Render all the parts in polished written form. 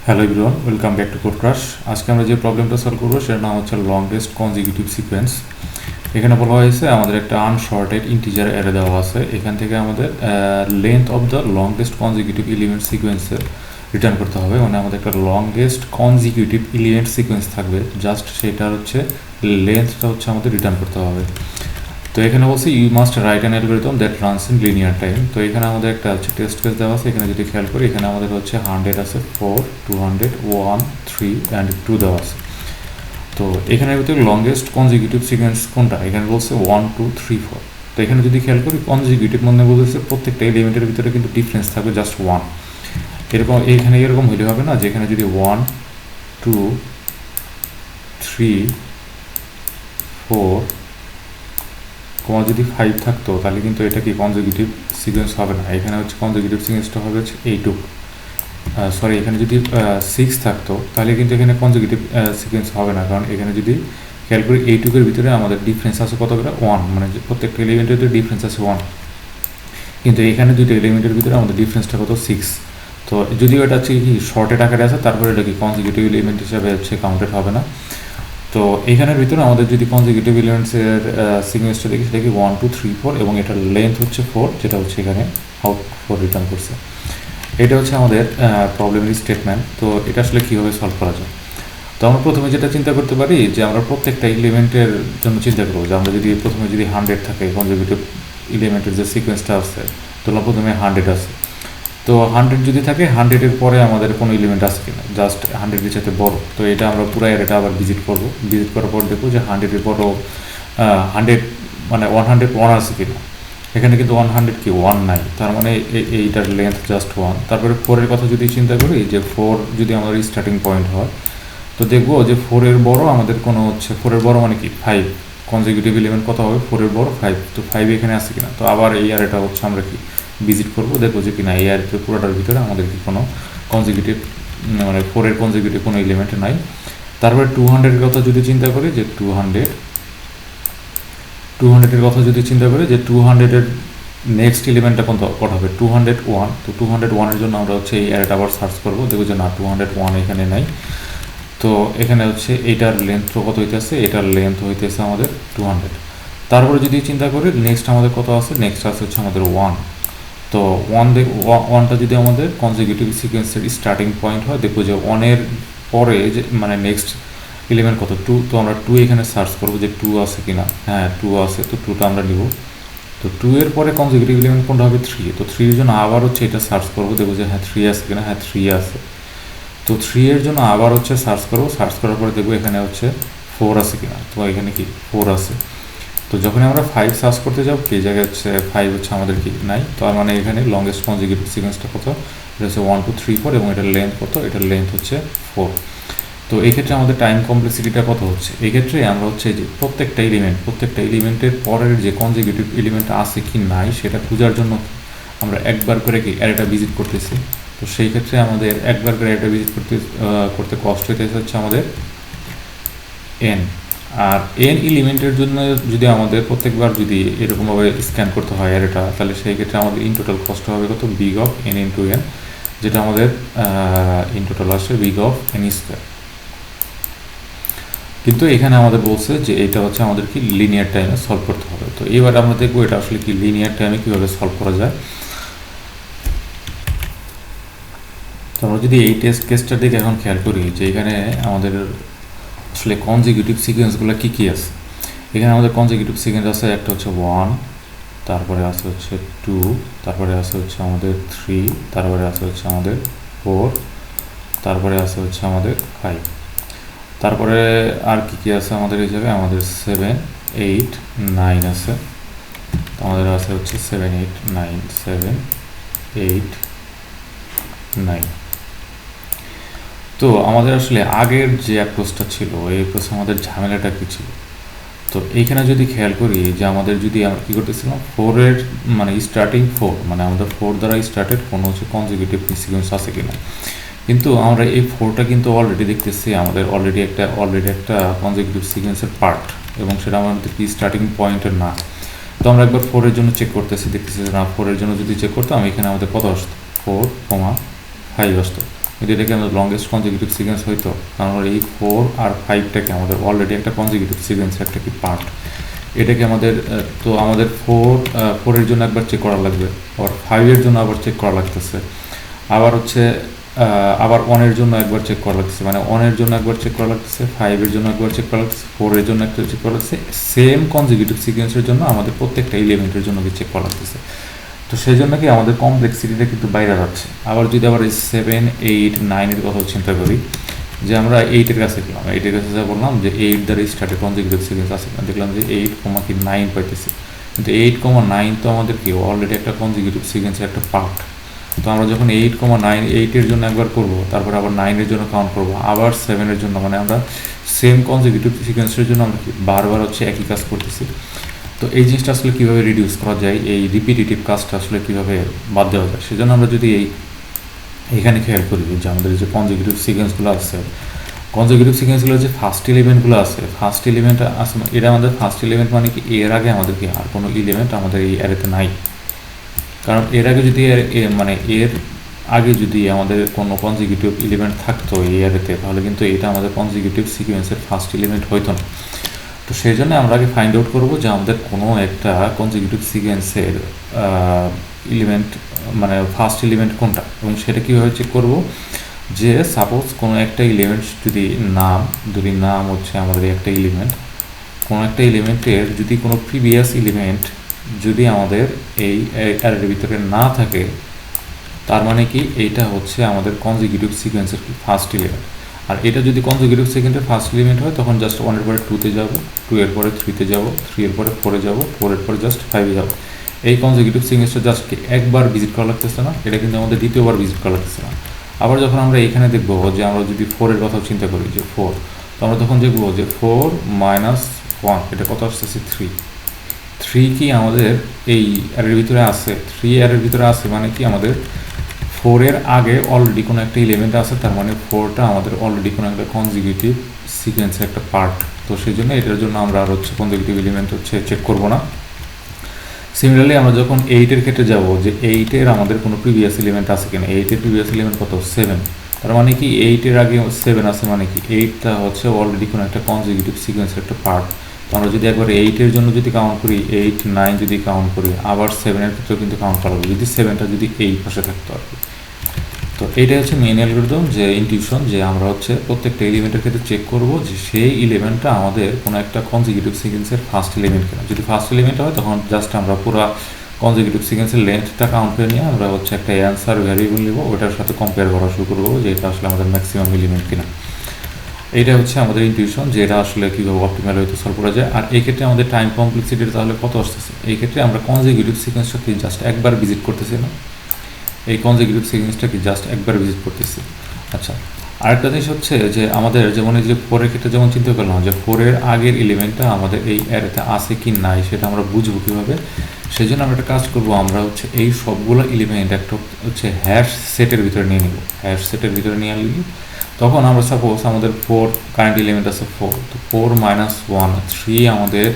Hello everyone, welcome back to Code Crash. আজকে আমরা যে প্রবলেমটা সলভ করবো সেটার নাম হচ্ছে লংগেস্ট কনজিকিউটিভ সিকোয়েন্স। এখানে বলা হয়েছে আমাদের একটা আনশর্টেড ইন্টিজার অ্যারে দেওয়া আছে। এখান থেকে আমাদের length of the longest consecutive element সিকোয়েন্সের রিটার্ন করতে হবে। মানে আমাদের একটা লংগেস্ট কনজিকিউটিভ এলিমেন্ট সিকোয়েন্স থাকবে, জাস্ট সেটা হচ্ছে লেন্থটা হচ্ছে আমাদের রিটার্ন করতে হবে। তো এখানে বলছি you must write an algorithm that runs in linear time. তো এখানে আমাদের একটা হচ্ছে টেস্ট কেস দেওয়া আছে। এখানে যদি খেয়াল করি, এখানে আমাদের হচ্ছে 100 আছে, 4, 200, 1, 3 অ্যান্ড 2 দেওয়া আছে। তো এখানের ভিতরে লংগেস্ট কনজিকিউটিভ সিকোয়েন্স কোনটা? এখানে বলছে 1, 2, 3, 4। তো এখানে যদি খেয়াল করি, কনজিকিউটিভ মানে বলতেছে প্রত্যেকটা এলিমেন্টের ভিতরে কিন্তু ডিফারেন্স থাকবে জাস্ট 1। এরকম এখানে এরকম হইলে হবে না যে এখানে যদি 1, 2, 3, 4 যদি 5 থাকতো তাহলে কিন্তু এটা কি কনজিকিউটিভ সিকোয়েন্স হবে না। এখানে হচ্ছে কনজিকিউটিভ সিকোয়েন্সটা হবে হচ্ছে এইটুক। সরি, এখানে যদি 6 থাকতো তাহলে কিন্তু এখানে কনজিকিউটিভ সিকোয়েন্স হবে না, কারণ এখানে যদি খেয়াল করি এইটুকের ভিতরে আমাদের ডিফারেন্স আছে কত করে? 1, মানে প্রত্যেকটা এলিমেন্টের ভিতরে ডিফারেন্স আছে 1। কিন্তু এখানে দুটো এলিমেন্টের ভিতরে আমাদের ডিফারেন্সটা কত? 6। তো যদিও এটা হচ্ছে কি শর্টেড আকারে আছে, তারপরে এটা কি কনজিকিউটিভ এলিমেন্ট হিসাবে হচ্ছে কাউন্টেড হবে না। তো এখানের ভিতরে আমাদের যদি কনজিকিউটিভ এলিমেন্টসের সিকোয়েন্সটা দেখি, সেটা কি 1, 2, 3, 4 এবং এটার লেন্থ হচ্ছে 4, যেটা হচ্ছে এখানে আউট 4 রিটার্ন করছে। এটা হচ্ছে আমাদের প্রবলেমের স্টেটমেন্ট। তো এটা আসলে কীভাবে সলভ করা যায়? তো আমরা প্রথমে যেটা চিন্তা করতে পারি যে আমরা প্রত্যেকটা এলিমেন্টের জন্য চিন্তা করবো যে আমরা যদি প্রথমে যদি 100 থাকে, কনজিকিউটিভ এলিমেন্টের যে সিকোয়েন্সটা আছে, তোমরা প্রথমে 100 আছে। তো 100 যদি থাকে, 100-এর পরে আমাদের কোনো এলিমেন্ট আছে কিনা, জাস্ট 100-এর সাথে বড়। তো এটা আমরা পুরো অ্যারেটা আবার ভিজিট করবো। ভিজিট করার পর দেখবো যে 100-এর বড় 100 মানে 101 আছে কিনা। এখানে কিন্তু 100 কি 1 নাই, তার মানে এইটার লেন্থ জাস্ট 1। তারপরে 4-এর কথা যদি চিন্তা করি, যে 4 যদি আমাদের স্টার্টিং পয়েন্ট হয়, তো দেখবো যে 4-এর বড় আমাদের কোনো হচ্ছে 4-এর বড় মানে কি 5। কনজিকিউটিভ এলিমেন্ট কত হবে? 4-এর বড় 5। তো 5 এখানে আছে কিনা। তো আবার এই অ্যারেটা হচ্ছে আমরা কি ভিজিট করবো, দেখবো যে কিনা এই অ্যারেতে পুরোটার ভিতরে আমাদের কি কোনো কনজিকিউটিভ মানে 4-এর কনজিকিউটিভ কোনো এলিমেন্ট নাই। তারপরে 200-এর কথা যদি চিন্তা করি, যে 200-এর কথা যদি চিন্তা করি, যে 200-এর নেক্সট এলিমেন্টটা কত হবে? 201। তো 201-এর জন্য আমরা হচ্ছে এই অ্যারেটা আবার সার্চ করবো, দেখবো যে না 201 এখানে নাই। তো এখানে হচ্ছে এইটার লেন্থ কত হইতেছে? এটার লেন্থ হইতেছে আমাদের 200। তারপরে যদি চিন্তা করি নেক্সট আমাদের কত আছে? নেক্সট আছে হচ্ছে আমাদের 1। তো 1টা যদি আমাদের কনজিকিউটিভ সিকোয়েন্সের স্টার্টিং পয়েন্ট হয়, দেখবো যে 1-এর পরে যে মানে নেক্সট এলিমেন্ট কত? 2। তো আমরা 2 এখানে সার্চ করবো যে 2 আছে কিনা। হ্যাঁ, 2 আছে, তো 2টা আমরা নিব। তো 2-এর পরে কনজিকিউটিভ এলিমেন্ট কোনটা হবে? 3। তো 3-এর জন্য আবার হচ্ছে এটা সার্চ করবো, দেখবো যে হ্যাঁ 3 আছে কিনা। হ্যাঁ 3 আছে। তো 3-এর জন্য আবার হচ্ছে সার্চ করবো, সার্চ করার পরে দেখবো এখানে হচ্ছে 4 আছে কিনা। তো এখানে কি 4 আছে। তো যখন আমরা 5 সার্চ করতে যাবো, এই জায়গায় হচ্ছে 5 হচ্ছে আমাদের কি নাই। তার মানে এখানে লংগেস্ট কনজিকিউটিভ সিকোয়েন্সটা কত? এটা হচ্ছে 1, 2, 3, 4 এবং এটার লেন্থ কত? এটার লেন্থ হচ্ছে 4। তো এই ক্ষেত্রে আমাদের টাইম কমপ্লেক্সিটিটা কত হচ্ছে? এই ক্ষেত্রে আমরা হচ্ছে যে প্রত্যেকটা এলিমেন্টের পরের যে কনজিকিউটিভ এলিমেন্ট আছে কি নাই সেটা খোঁজার জন্য আমরা একবার করে কি অ্যারেটা ভিজিট করতেছি। তো সেই ক্ষেত্রে আমাদের একবার করে অ্যারেটা ভিজিট করতে কষ্ট হইতেছে হচ্ছে আমাদের n। আর n এলিমেন্টের জন্য যদি আমাদের প্রত্যেকবার যদি এরকমভাবে স্ক্যান করতে হয় অ্যারেটা, তাহলে সেই ক্ষেত্রে আমাদের ইন টোটাল কষ্ট হবে কত? Big of n into n, যেটা আমাদের ইন টোটাল আসে বিগ অফ n স্কোয়ার। কিন্তু এখানে আমাদের বলছে যে এটা হচ্ছে আমাদের কি লিনিয়ার টাইমে সলভ করতে হবে। তো এবার আমরা দেখবো এটা আসলে কি লিনিয়ার টাইমে কীভাবে সলভ করা যায়। তো আমরা যদি এই টেস্ট কেসটার দিকে এখন খেয়াল করি, যে এখানে আমাদের আসলে কনজিকিউটিভ সিকোয়েন্সগুলো কী কী আছে। এখানে আমাদের কনজিকিউটিভ সিকোয়েন্স আছে, একটা হচ্ছে 1, তারপরে আছে হচ্ছে 2, তারপরে আছে হচ্ছে আমাদের 3, তারপরে আছে হচ্ছে আমাদের 4, তারপরে আছে হচ্ছে আমাদের 5। তারপরে আর কি কি আছে আমাদের এই জায়গায়? আমাদের 7, 8, 9 আছে। আমাদের আছে হচ্ছে 7, 8, 9, 7, 8, 9। তো আমাদের আসলে আগের যে অ্যাপ্রোচটা ছিল, এই অ্যাপ্রোচে আমাদের ঝামেলাটা কী ছিল? তো এইখানে যদি খেয়াল করি যে আমাদের যদি আমরা কী করতেছিলাম, 4-এর মানে স্টার্টিং 4 মানে আমাদের 4 দ্বারা স্টার্টেড কোনো হচ্ছে কনজিকিউটিভ সিকোয়েন্স আছে কিনা। কিন্তু আমরা এই 4টা কিন্তু অলরেডি দেখতেছি আমাদের অলরেডি একটা কনজিকিউটিভ সিকোয়েন্সের পার্ট, এবং সেটা আমাদের কি স্টার্টিং পয়েন্টের না। তো আমরা একবার 4-এর জন্য চেক করতেছি, দেখতেছি না 4-এর জন্য যদি চেক করতাম এখানে আমাদের কত আসতো? 4, 5 আসতো। কিন্তু এটাকে আমাদের লংগেস্ট কনজিকিউটিভ সিকোয়েন্স হইতো, কারণ এই 4 আর 5টাকে আমাদের অলরেডি একটা কনজিকিউটিভ সিকোয়েন্সের একটা কি পার্ট। এটাকে আমাদের তো আমাদের 4 এর জন্য একবার চেক করা লাগবে, আবার 5-এর জন্য আবার চেক করা লাগতেছে, আবার হচ্ছে আবার 1-এর জন্য একবার চেক করা লাগতেছে, মানে 1-এর জন্য একবার চেক করা লাগতেছে, 5-এর জন্য একবার চেক করা লাগতেছে, 4-এর জন্য একটা চেক করা লাগতেছে। সেম কনজিকিউটিভ সিকোয়েন্সের জন্য আমাদের প্রত্যেকটা এলিমেন্টের জন্য চেক করা লাগতেছে। তো সেই জন্য কি আমাদের কমপ্লেক্সিটিটা কিন্তু বাইরে যাচ্ছে। আবার যদি আবার এই 7, 8, 9-এর কথা চিন্তা করি, যে আমরা 8-এর কাছে গেলাম, 8-এর কাছে যা বললাম যে 8 দ্বারা স্টার্টেড কনজিকিউটিভ সিকোয়েন্স আছে, দেখলাম যে 8, 9 পাইতেছি, কিন্তু 8, 9 তো আমাদের কি অলরেডি একটা কনজিকিউটিভ সিকোয়েন্সের একটা পার্ট। তো আমরা যখন 8, 9, 8-এর জন্য একবার করবো, তারপর আবার 9-এর জন্য কাউন্ট করবো, আবার 7-এর জন্য, মানে আমরা সেম কনজিকিউটিভ সিকোয়েন্সের জন্য আমরা বারবার হচ্ছে একই কাজ করতেছি। তো এই জিনিসটা আসলে কীভাবে রিডিউস করা যায়, এই রিপিটেটিভ কাজটা আসলে কীভাবে বাদ দেওয়া যায়, সেজন্য আমরা যদি এইখানে খেয়াল করি যে আমাদের যে কনজিকিউটিভ সিকোয়েন্সগুলো আছে, কনজিকিউটিভ সিকোয়েন্সগুলো যে ফার্স্ট এলিমেন্টগুলো আছে, ফার্স্ট এলিমেন্ট আছে, এটা আমাদের ফার্স্ট এলিমেন্ট মানে কি এর আগে আমাদের কি আর কোনো এলিমেন্ট আমাদের এই অ্যারেতে নাই। কারণ এর আগে যদি মানে এর আগে যদি আমাদের কোনো কনজিকিউটিভ এলিমেন্ট থাকতো এই অ্যারেতে, তাহলে কিন্তু এটা আমাদের কনজিকিউটিভ সিকোয়েন্সের ফার্স্ট এলিমেন্ট হইতো না। তো সেই জন্য আমরা আগে ফাইন্ড আউট করবো যে আমাদের কোনো একটা কনজিকিউটিভ সিকোয়েন্সের এলিমেন্ট মানে ফার্স্ট এলিমেন্ট কোনটা, এবং সেটা কীভাবে চেক করবো, যে সাপোজ কোনো একটা এলিমেন্ট যদি নাম হচ্ছে আমাদের একটা এলিমেন্ট, কোনো একটা এলিমেন্টের যদি কোনো প্রিভিয়াস এলিমেন্ট যদি আমাদের এই অ্যারের ভিতরে না থাকে, তার মানে কি এইটা হচ্ছে আমাদের কনজিকিউটিভ সিকোয়েন্সের ফার্স্ট এলিমেন্ট। আর এটা যদি কনজিকিউটিভ সিকোয়েন্সের ফার্স্ট এলিমেন্ট হয়, তখন জাস্ট 1-এর পরে 2-তে যাবো, 2-এর পরে 3-তে যাবো, 3-এর পরে 4-এ যাবো, 4-এর পরে জাস্ট 5-এ যাবো। এই কনজিকিউটিভ সিকোয়েন্সটা জাস্ট একবার ভিজিট করা লাগতেছে না, এটা কিন্তু আমাদের দ্বিতীয়বার ভিজিট করা লাগতেছে না। আবার যখন আমরা এখানে দেখবো যে আমরা যদি 4-এর কথাও চিন্তা করি যে 4, তো আমরা তখন দেখবো যে 4 - 1 এটা কত আসতেছে 3 কি আমাদের এই অ্যারের ভিতরে আছে, 3 অ্যারের ভিতরে আছে, মানে কি আমাদের 4-এর আগে অলরেডি কোনো একটা এলিমেন্ট আছে, তার মানে 4টা আমাদের অলরেডি কোনো একটা কনজিকিউটিভ সিকোয়েন্সের একটা পার্ট। তো সেই জন্য এটার জন্য আমরা আর হচ্ছে কনজিকিউটিভ এলিমেন্ট হচ্ছে চেক করবো না। সিমিলারলি আমরা যখন 8-এর ক্ষেত্রে যাব, যে 8-এর আমাদের কোনো প্রিভিয়াস এলিমেন্ট আছে কিনা, 8-এর প্রিভিয়াস এলিমেন্ট কত 7, তার মানে কি 8-এর আগে 7 আছে, মানে কি 8টা হচ্ছে অলরেডি কোনো একটা কনজিকিউটিভ সিকোয়েন্সের একটা পার্ট। তো আমরা যদি একবার 8-এর জন্য যদি কাউন্ট করি, 8, 9 যদি কাউন্ট করি, আবার 7-এর ক্ষেত্রেও কিন্তু কাউন্ট করা হবে, যদি 7টা যদি এই পাশে থাকতো আর কি। তো এইটাই হচ্ছে মেইন অ্যালগরিদম, যে ইনটিউশন, যে আমরা হচ্ছে প্রত্যেকটা এলিমেন্টের ক্ষেত্রে চেক করব যে সেই এলিমেন্টটা আমাদের কোনো একটা কনজিকিউটিভ সিকোয়েন্সের ফার্স্ট এলিমেন্ট কিনা। যদি ফার্স্ট এলিমেন্ট হয়, তখন জাস্ট আমরা পুরো কনজিকিউটিভ সিকোয়েন্সের লেন্থটা কাউন্ট করে নিয়ে আমরা হচ্ছে একটা অ্যান্সার ভ্যারিয়েবল নেব, ওটার সাথে কম্পেয়ার করা শুরু করবো যে এটা আসলে আমাদের ম্যাক্সিমাম এলিমেন্ট কিনা। এইটা হচ্ছে আমাদের ইনটিউশন, যে এটা আসলে কীভাবে অপটিমাল হইতে সলভ করা যায়। আর এই ক্ষেত্রে আমাদের টাইম কমপ্লেক্সিটিটা তাহলে কত আসতেছে, এই ক্ষেত্রে আমরা কনজিকিউটিভ সিকোয়েন্সটাকে জাস্ট একবার ভিজিট করতেছি না, এই কনজিকিউটিভ সিকোয়েন্সটাকে জাস্ট একবার ভিজিট করতেছি। আচ্ছা, আরেকটা জিনিস হচ্ছে যে আমাদের যেমন এই যে 4-এর ক্ষেত্রে যেমন চিন্তা করলাম যে 4-এর আগের এলিমেন্টটা আমাদের এই অ্যারেতে আছে কি নাই সেটা আমরা বুঝবো কীভাবে। সেই জন্য আমরা একটা কাজ করবো, আমরা হচ্ছে এই সবগুলো এলিমেন্ট একটা হচ্ছে হ্যাশ সেটের ভিতরে নিয়ে নিব। হ্যাশ সেটের ভিতরে নিয়ে নিই, তখন আমরা সাপোজ আমাদের 4 কারেন্ট এলিমেন্ট আছে 4, তো 4 - 1 3 আমাদের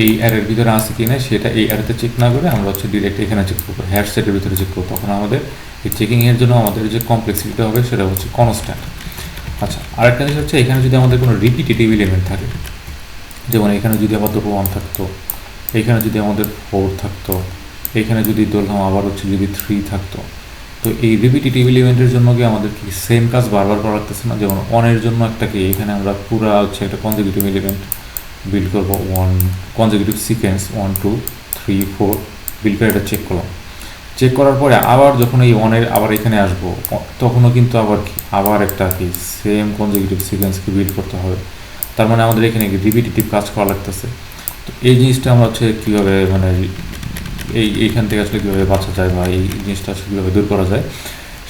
এই অ্যারের ভিতরে আছে কি না সেটা এই অ্যারেতে চেক না করে আমরা হচ্ছে ডিরেক্ট এখানে চেক করবো, হ্যাশ সেটের ভিতরে চেক করবো। তখন আমাদের এই চেকিংয়ের জন্য আমাদের যে কমপ্লেক্সিটিটা হবে সেটা হচ্ছে কনস্ট্যান্ট। আচ্ছা, আরেকটা জিনিস হচ্ছে এখানে যদি আমাদের কোনো রিপিটেটিভ এলিমেন্ট থাকে, যেমন এখানে যদি আবার 1 থাকতো, এখানে যদি আমাদের 4 থাকতো, এখানে যদি ধরলাম আবার হচ্ছে যদি 3 থাকতো, তো এই রিপিটেটিভ এলিমেন্টের জন্য কি আমাদের কি সেম কাজ বারবার করা লাগতেছে না। যেমন 1-এর জন্য একটা কি এখানে আমরা পুরো হচ্ছে একটা কনজিকিউটিভ এলিমেন্ট বিল্ড করবো, 1 কনজিকিউটিভ সিকোয়েন্স 1, 2, 3, 4 বিল্ড করে এটা চেক করলাম। চেক করার পরে আবার যখন এই 1-এর আবার এখানে আসবো, তখনও কিন্তু আবার কি আবার একটা কি সেম কনজিকিউটিভ সিকোয়েন্সকে বিল্ড করতে হবে। তার মানে আমাদের এখানে রিপিটেটিভ কাজ করা লাগতেছে। তো এই জিনিসটা আমরা হচ্ছে কীভাবে মানে এইখান থেকে আসলে কীভাবে বাঁচা যায় বা এই জিনিসটা আসলে কীভাবে দূর করা যায়,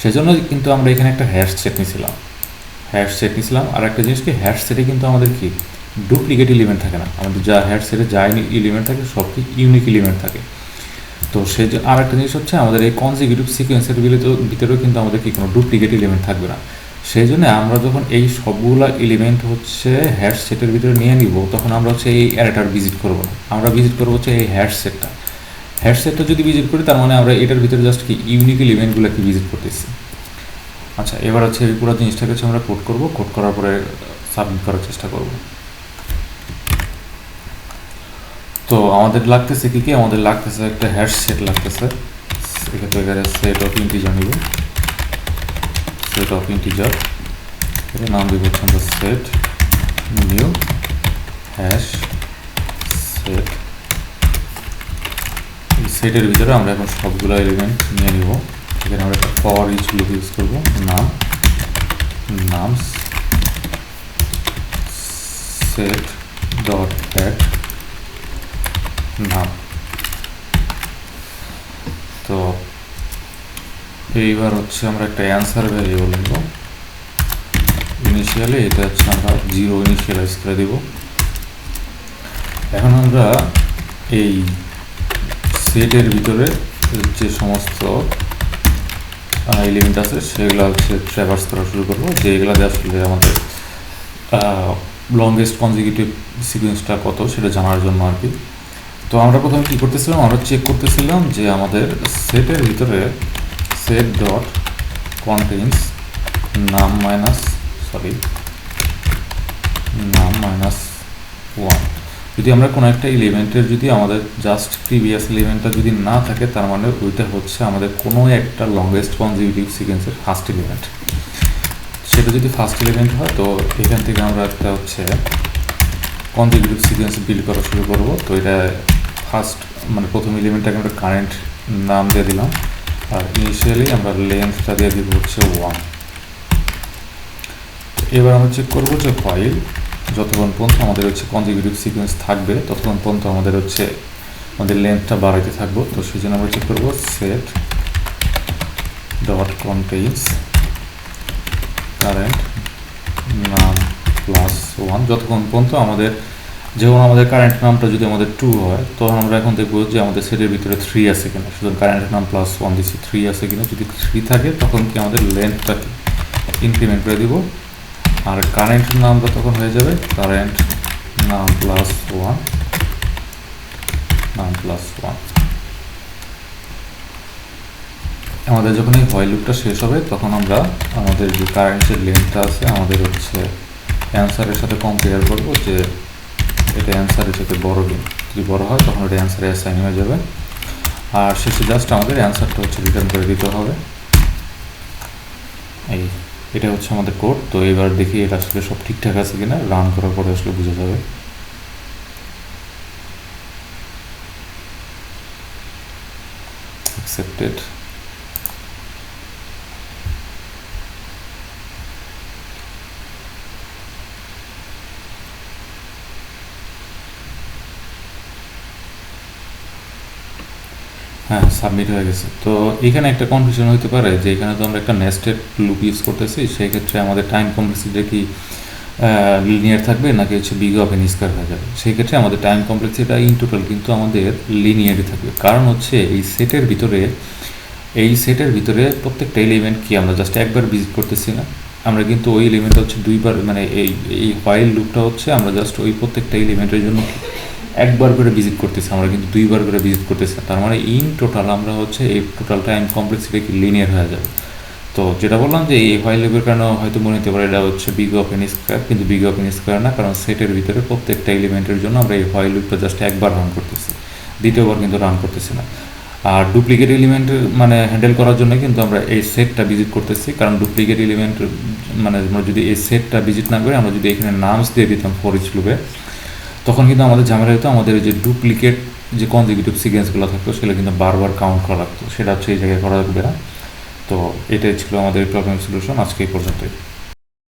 সেজন্য কিন্তু আমরা এখানে একটা হ্যাশ সেট নিয়েছিলাম। আর একটা জিনিস কি, হ্যাশ সেটে কিন্তু আমাদের কি ডুপ্লিকেট এলিমেন্ট থাকে না, আমাদের যা হ্যাশ সেটে যা এলিমেন্ট থাকে সব কি ইউনিক এলিমেন্ট থাকে। তো সেই যে আর একটা জিনিস হচ্ছে আমাদের এই কনজিকিউটিভ সিকোয়েন্সের ভিতরেও কিন্তু আমাদের কি কোনো ডুপ্লিকেট এলিমেন্ট থাকবে না। সেই জন্য আমরা যখন এই সবগুলো এলিমেন্ট হচ্ছে হ্যাশ সেটের ভিতরে নিয়ে নিব, তখন আমরা হচ্ছে এই অ্যারেটার ভিজিট করবো না, আমরা ভিজিট করবো হচ্ছে এই হ্যাশ সেটটা যদি ভিজিট করি, তার মানে আমরা এটার ভিতরে জাস্ট কি ইউনিক এলিমেন্টগুলোকে ভিজিট করতেছি। আচ্ছা, এবার হচ্ছে এই পুরো জিনিসটাকে হচ্ছে আমরা কোড করব, কোড করার পরে সাবমিট করার চেষ্টা করব। তো আমাদের লাগতেছে কি কি, আমাদের লাগতেছে একটা হ্যাশ সেট লাগতেছে। এখানে সেট অফ ইন্টিজার নিব, সেট অফ ইন্টিজার, এটা নাম দিব হচ্ছে আমরা সেট নিউ হ্যাশ সেট। এই সেটের ভিতরে আমরা এখন সবগুলো এলিমেন্ট নিয়ে নিব। এখানে আমরা একটা ফর ইচ লুপ ইউজ করবো, নাম নামস সেট ডট অ্যাড নাম। তো এইবার হচ্ছে আমরা একটা অ্যান্সার ভ্যারিয়েবল নেব। ইনিশিয়ালি এটা হচ্ছে আমরা 0 ইনিশিয়ালাইজ করে দিব। এখন আমরা এই সেটের ভিতরে যে সমস্ত এলিমেন্ট আছে সেগুলো হচ্ছে ট্র্যাভার্স করা শুরু করবো, যে এগুলোতে আসলে আমাদের লংগেস্ট কনজিকিউটিভ সিকোয়েন্সটা কত সেটা জানার জন্য আর কি। তো আমরা প্রথমে কী করতেছিলাম, আমরা চেক করতেছিলাম যে আমাদের সেটের ভিতরে সেট ডট কন্টেইনস নাম মাইনাস ওয়ান। যদি আমরা কোনো একটা এলিমেন্টের যদি আমাদের জাস্ট প্রিভিয়াস এলিমেন্টটা যদি না থাকে, তার মানে ওইটা হচ্ছে আমাদের কোনো একটা লংগেস্ট কনজিকিউটিভ সিকোয়েন্সের ফার্স্ট এলিমেন্ট। সেটা যদি ফার্স্ট এলিমেন্ট হয় তো এখান থেকে আমরা একটা হচ্ছে কনজিকিউটিভ সিকোয়েন্স বিল্ড করা শুরু করব। তো এটা ফার্স্ট মানে প্রথম এলিমেন্টটাকে আমরা কারেন্ট নাম দিয়ে দিলাম, আর ইনিশিয়ালি আমরা লেন্থটা দিয়ে দিব হচ্ছে 1। এবার আমরা চেক করবো যে ফাইল যতক্ষণ পর্যন্ত আমাদের হচ্ছে কনজিকিউটিভ সিকোয়েন্স থাকবে ততক্ষণ পর্যন্ত আমাদের হচ্ছে আমাদের লেন্থটা বাড়াইতে থাকবো। তো সেই জন্য আমরা চেক করবো সেট ডট কন্টেইনস কারেন্ট নাম প্লাস 1 যতক্ষণ পর্যন্ত আমাদের, যেমন আমাদের কারেন্ট নামটা যদি আমাদের 2 হয় তখন আমরা এখন দেখবো যে আমাদের সেটের ভিতরে 3 আছে কিনা। সুতরাং কারেন্ট নাম প্লাস 1 দিচ্ছি, 3 আছে কিনা। যদি 3 থাকে তখন কি আমাদের লেন্থটাকে ইনক্রিমেন্ট করে দিব, আর কারেন্ট নামটা তখন হয়ে যাবে কারেন্ট নাম প্লাস 1 আমাদের যখন এই হোয়াইল লুপটা শেষ হবে তখন আমরা আমাদের যে কারেন্টের লেন্থটা আছে আমাদের হচ্ছে অ্যান্সারের সাথে কম্পেয়ার করব, যে এটা অ্যান্সারের সাথে বড় কিনা। যদি বড় হয় তখন এটা অ্যান্সারে অ্যাসাইন হয়ে যাবে, আর শেষে জাস্ট আমাদের অ্যান্সারটা হচ্ছে রিটার্ন করে দিতে হবে। এই এটা হচ্ছে আমাদের কোড। তো এবার দেখি এটা আসলে সব ঠিকঠাক আছে কিনা, রান করার পরে আসলে বোঝা যাবে। অ্যাকসেপ্টেড। হ্যাঁ, সাবমিট হয়ে গেছে। তো এখানে একটা কনফিউশন হতে পারে যে এখানে তো আমরা একটা নেস্টেড লুপ ইউজ করতেছি, সেই ক্ষেত্রে আমাদের টাইম কমপ্লেক্সিটিটা কি লিনিয়ার থাকবে নাকি হচ্ছে বিগ অফ এন স্কয়ার হয়ে যাবে। সেই ক্ষেত্রে আমাদের টাইম কমপ্লেক্সিটিটা ইন টোটাল কিন্তু আমাদের লিনিয়ারই থাকবে। কারণ হচ্ছে এই সেটের ভিতরে প্রত্যেকটা এলিমেন্ট কি আমরা জাস্ট একবার ভিজিট করতেছি না, আমরা কিন্তু ওই এলিমেন্টটা হচ্ছে দুইবার, মানে এই হোয়াইল লুপটা হচ্ছে আমরা জাস্ট ওই প্রত্যেকটা এলিমেন্টের জন্য একবার করে ভিজিট করতেছি, আমরা কিন্তু দুইবার করে ভিজিট করতেছি। তার মানে ইন টোটাল আমরা হচ্ছে এই টোটাল টাইম কমপ্লেক্সিটি কি লিনিয়ার হয়ে যাবে। তো যেটা বললাম যে এই হোয়াইল লুপের কারণে হয়তো মনে হতে পারে এটা হচ্ছে বিগ অফ এন স্কয়ার, কিন্তু বিগ অফ এন স্কয়ার না, কারণ সেটের ভিতরে প্রত্যেকটা এলিমেন্টের জন্য আমরা এই হোয়াইল লুপটা জাস্ট একবার রান করতেছি, দ্বিতীয়বার কিন্তু রান করতেছি না। আর ডুপ্লিকেট এলিমেন্ট মানে হ্যান্ডেল করার জন্য কিন্তু আমরা এই সেটটা ভিজিট করতেছি, কারণ ডুপ্লিকেট এলিমেন্ট মানে আমরা যদি এই সেটটা ভিজিট না করে আমরা যদি এখানে নামস দিয়ে দিতাম ফর ইচ লুপে, তখন কিন্তু আমাদের ঝামেলা হতো, আমাদের যে ডুপ্লিকেট যে কনজিকিউটিভ সিকোয়েন্সগুলো থাকতো সেগুলো কিন্তু বারবার কাউন্ট করা লাগতো, সেটা হচ্ছে এই জায়গায় করা লাগবে না। তো এটাই ছিল আমাদের প্রবলেম সলিউশন আজকে এই পর্যন্তই।